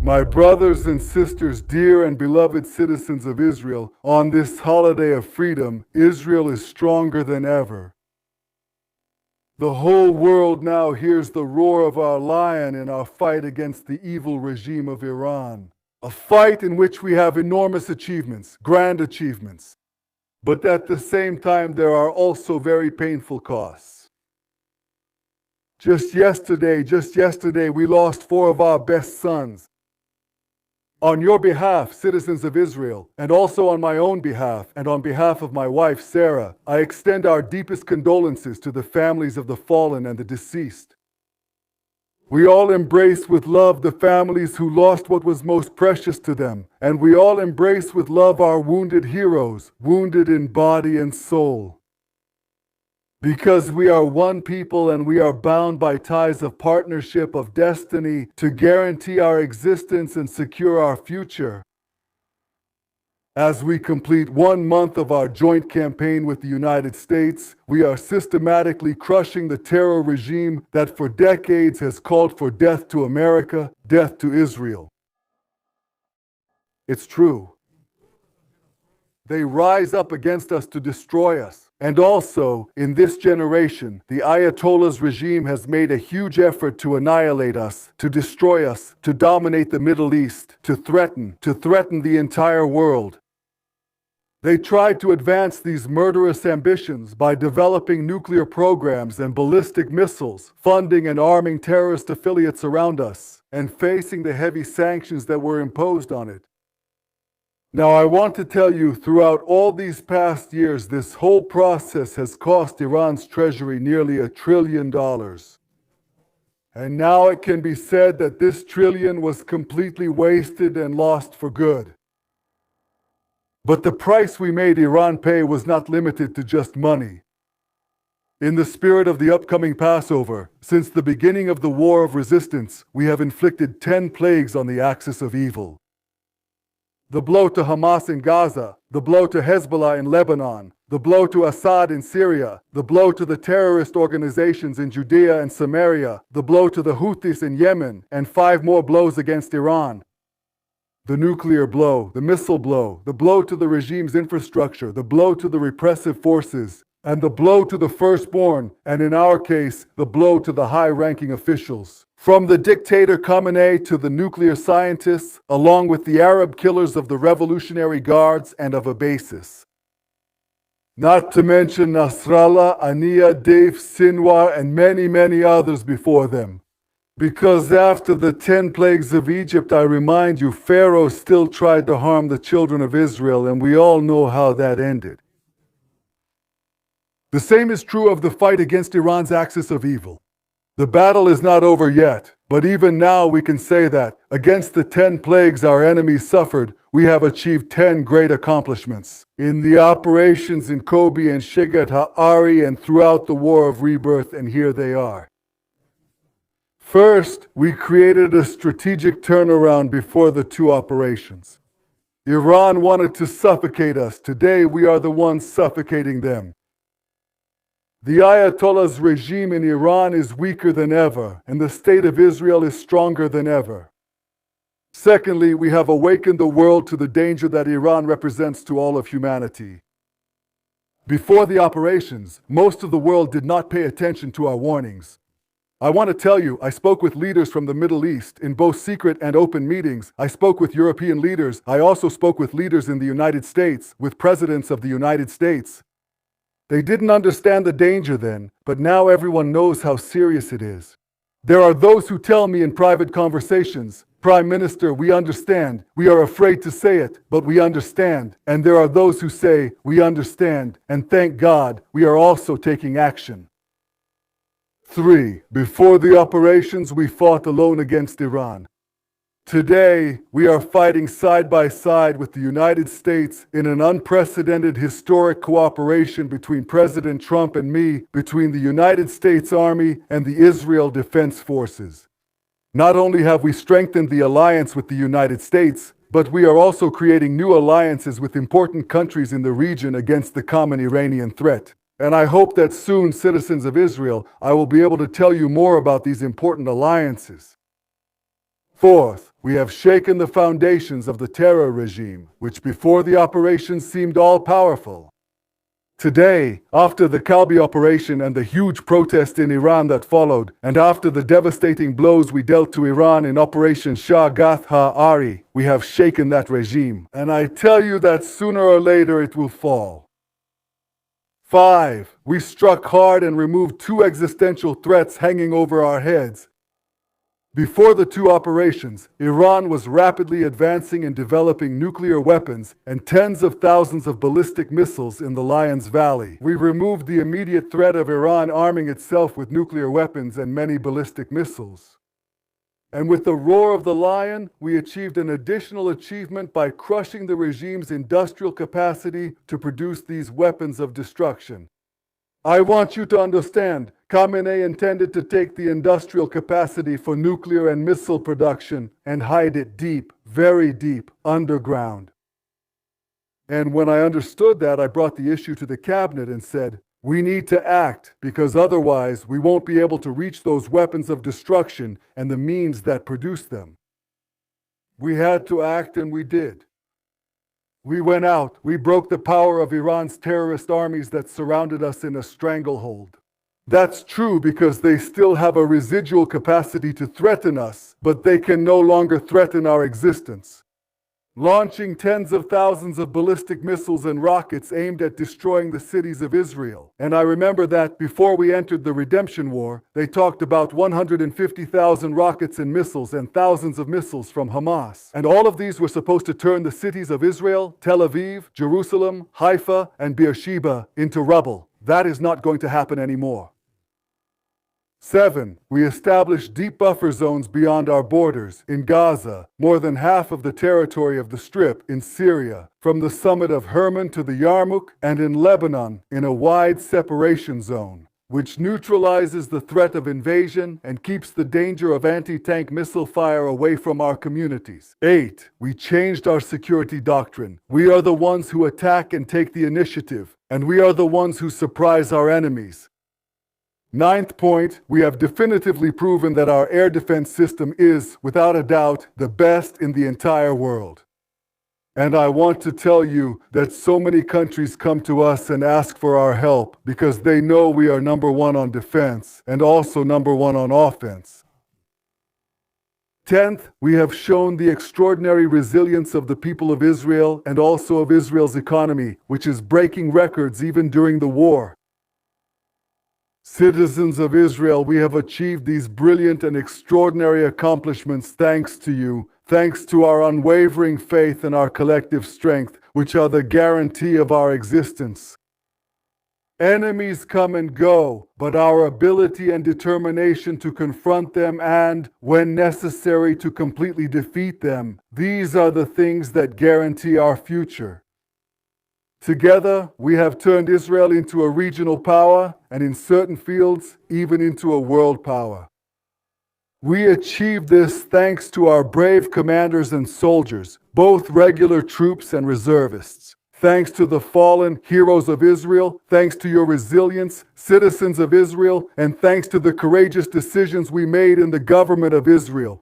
My brothers and sisters, dear and beloved citizens of Israel, on this holiday of freedom, Israel is stronger than ever. The whole world now hears the roar of our lion in our fight against the evil regime of Iran. A fight in which we have enormous achievements, grand achievements. But at the same time, there are also very painful costs. Just yesterday, we lost 4 of our best sons. On your behalf, citizens of Israel, and also on my own behalf, and on behalf of my wife, Sarah, I extend our deepest condolences to the families of the fallen and the deceased. We all embrace with love the families who lost what was most precious to them, and we all embrace with love our wounded heroes, wounded in body and soul. Because we are one people and we are bound by ties of partnership, of destiny, to guarantee our existence and secure our future. As we complete 1 month of our joint campaign with the United States, we are systematically crushing the terror regime that for decades has called for death to America, death to Israel. It's true. They rise up against us to destroy us. And also, in this generation, the Ayatollah's regime has made a huge effort to annihilate us, to destroy us, to dominate the Middle East, to threaten the entire world. They tried to advance these murderous ambitions by developing nuclear programs and ballistic missiles, funding and arming terrorist affiliates around us, and facing the heavy sanctions that were imposed on it. Now, I want to tell you, throughout all these past years, this whole process has cost Iran's treasury nearly $1 trillion. And now it can be said that this trillion was completely wasted and lost for good. But the price we made Iran pay was not limited to just money. In the spirit of the upcoming Passover, since the beginning of the war of resistance, we have inflicted 10 plagues on the axis of evil. The blow to Hamas in Gaza, the blow to Hezbollah in Lebanon, the blow to Assad in Syria, the blow to the terrorist organizations in Judea and Samaria, the blow to the Houthis in Yemen, and 5 more blows against Iran. The nuclear blow, the missile blow, the blow to the regime's infrastructure, the blow to the repressive forces, and the blow to the firstborn, and in our case, the blow to the high-ranking officials. From the dictator Khamenei to the nuclear scientists, along with the Arab killers of the Revolutionary Guards and of Abasis. Not to mention Nasrallah, Ania, Dave, Sinwar, and many others before them. Because after the 10 plagues of Egypt, I remind you, Pharaoh still tried to harm the children of Israel, and we all know how that ended. The same is true of the fight against Iran's axis of evil. The battle is not over yet, but even now we can say that, against the 10 plagues our enemies suffered, we have achieved 10 great accomplishments. In the operations in Kobe and Shigat Ha'ari and throughout the War of Rebirth, and here they are. First, we created a strategic turnaround before the 2 operations. Iran wanted to suffocate us. Today we are the ones suffocating them. The Ayatollah's regime in Iran is weaker than ever, and the state of Israel is stronger than ever. Secondly, we have awakened the world to the danger that Iran represents to all of humanity. Before the operations, most of the world did not pay attention to our warnings. I want to tell you, I spoke with leaders from the Middle East in both secret and open meetings. I spoke with European leaders. I also spoke with leaders in the United States, with presidents of the United States. They didn't understand the danger then, but now everyone knows how serious it is. There are those who tell me in private conversations, Prime Minister, we understand. We are afraid to say it, but we understand. And there are those who say, we understand, and thank God, we are also taking action. 3. Before the operations, we fought alone against Iran. Today, we are fighting side by side with the United States in an unprecedented historic cooperation between President Trump and me, between the United States Army and the Israel Defense Forces. Not only have we strengthened the alliance with the United States, but we are also creating new alliances with important countries in the region against the common Iranian threat. And I hope that soon, citizens of Israel, I will be able to tell you more about these important alliances. Fourth, We have shaken the foundations of the terror regime, which before the operation seemed all-powerful. Today, after the Kalbi operation and the huge protest in Iran that followed, and after the devastating blows we dealt to Iran in Operation Shah Gath Ha-Ari, we have shaken that regime. And I tell you that sooner or later it will fall. 5. We struck hard and removed 2 existential threats hanging over our heads. Before the 2 operations, Iran was rapidly advancing and developing nuclear weapons and tens of thousands of ballistic missiles in the Lions Valley. We removed the immediate threat of Iran arming itself with nuclear weapons and many ballistic missiles. And with the roar of the lion, we achieved an additional achievement by crushing the regime's industrial capacity to produce these weapons of destruction. I want you to understand, Khamenei intended to take the industrial capacity for nuclear and missile production and hide it deep, very deep, underground. And when I understood that, I brought the issue to the cabinet and said, we need to act, because otherwise we won't be able to reach those weapons of destruction and the means that produce them. We had to act, and we did. We went out. We broke the power of Iran's terrorist armies that surrounded us in a stranglehold. That's true because they still have a residual capacity to threaten us, but they can no longer threaten our existence. Launching tens of thousands of ballistic missiles and rockets aimed at destroying the cities of Israel. And I remember that before we entered the Redemption War, they talked about 150,000 rockets and missiles and thousands of missiles from Hamas. And all of these were supposed to turn the cities of Israel, Tel Aviv, Jerusalem, Haifa, and Beersheba into rubble. That is not going to happen anymore. 7. We established deep buffer zones beyond our borders, in Gaza, more than half of the territory of the Strip, in Syria, from the summit of Hermon to the Yarmouk, and in Lebanon, in a wide separation zone, which neutralizes the threat of invasion and keeps the danger of anti-tank missile fire away from our communities. 8. We changed our security doctrine. We are the ones who attack and take the initiative, and we are the ones who surprise our enemies. 9th point, we have definitively proven that our air defense system is, without a doubt, the best in the entire world. And I want to tell you that so many countries come to us and ask for our help because they know we are number 1 on defense and also number 1 on offense. 10th, we have shown the extraordinary resilience of the people of Israel and also of Israel's economy, which is breaking records even during the war. Citizens of Israel, we have achieved these brilliant and extraordinary accomplishments thanks to you, thanks to our unwavering faith and our collective strength, which are the guarantee of our existence. Enemies come and go, but our ability and determination to confront them and, when necessary, to completely defeat them, these are the things that guarantee our future. Together, we have turned Israel into a regional power, and in certain fields, even into a world power. We achieved this thanks to our brave commanders and soldiers, both regular troops and reservists. Thanks to the fallen heroes of Israel, thanks to your resilience, citizens of Israel, and thanks to the courageous decisions we made in the government of Israel.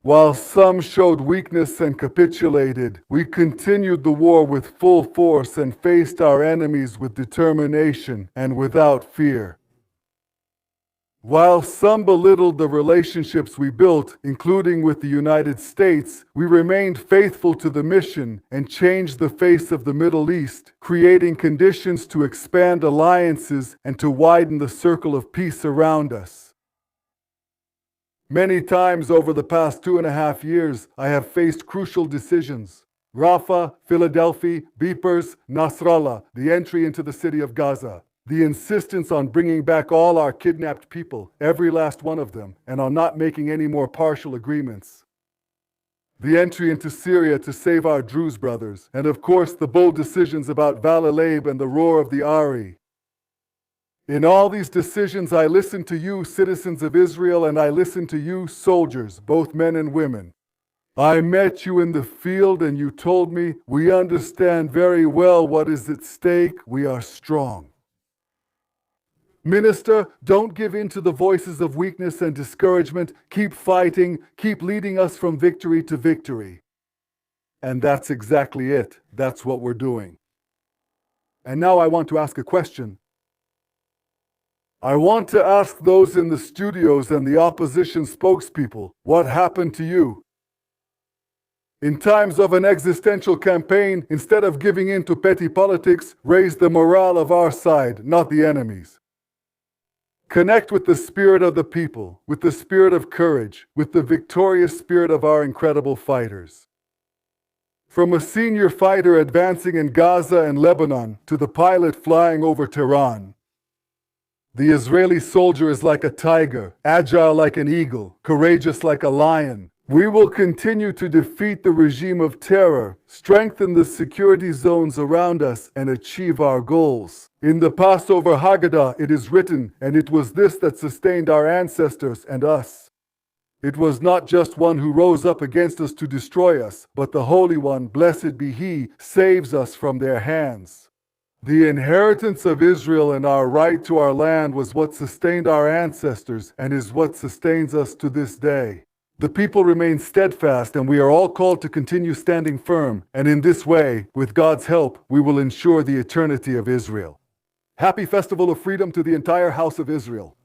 While some showed weakness and capitulated, we continued the war with full force and faced our enemies with determination and without fear. While some belittled the relationships we built, including with the United States, we remained faithful to the mission and changed the face of the Middle East, creating conditions to expand alliances and to widen the circle of peace around us. Many times over the past 2.5 years, I have faced crucial decisions. Rafah, Philadelphia, Beepers, Nasrallah, the entry into the city of Gaza. The insistence on bringing back all our kidnapped people, every last one of them, and on not making any more partial agreements. The entry into Syria to save our Druze brothers, and of course the bold decisions about Val-Aleb and the roar of the Ari. In all these decisions, I listened to you, citizens of Israel, and I listened to you, soldiers, both men and women. I met you in the field and you told me, we understand very well what is at stake, we are strong. Minister, don't give in to the voices of weakness and discouragement. Keep fighting. Keep leading us from victory to victory. And that's exactly it. That's what we're doing. And now I want to ask a question. I want to ask those in the studios and the opposition spokespeople, what happened to you? In times of an existential campaign, instead of giving in to petty politics, raise the morale of our side, not the enemy's. Connect with the spirit of the people, with the spirit of courage, with the victorious spirit of our incredible fighters. From a senior fighter advancing in Gaza and Lebanon to the pilot flying over Tehran, the Israeli soldier is like a tiger, agile like an eagle, courageous like a lion. We will continue to defeat the regime of terror, strengthen the security zones around us, and achieve our goals. In the Passover Haggadah, it is written, and it was this that sustained our ancestors and us. It was not just one who rose up against us to destroy us, but the Holy One, blessed be He, saves us from their hands. The inheritance of Israel and our right to our land was what sustained our ancestors and is what sustains us to this day. The people remain steadfast, and we are all called to continue standing firm, and in this way, with God's help, we will ensure the eternity of Israel. Happy Festival of Freedom to the entire House of Israel.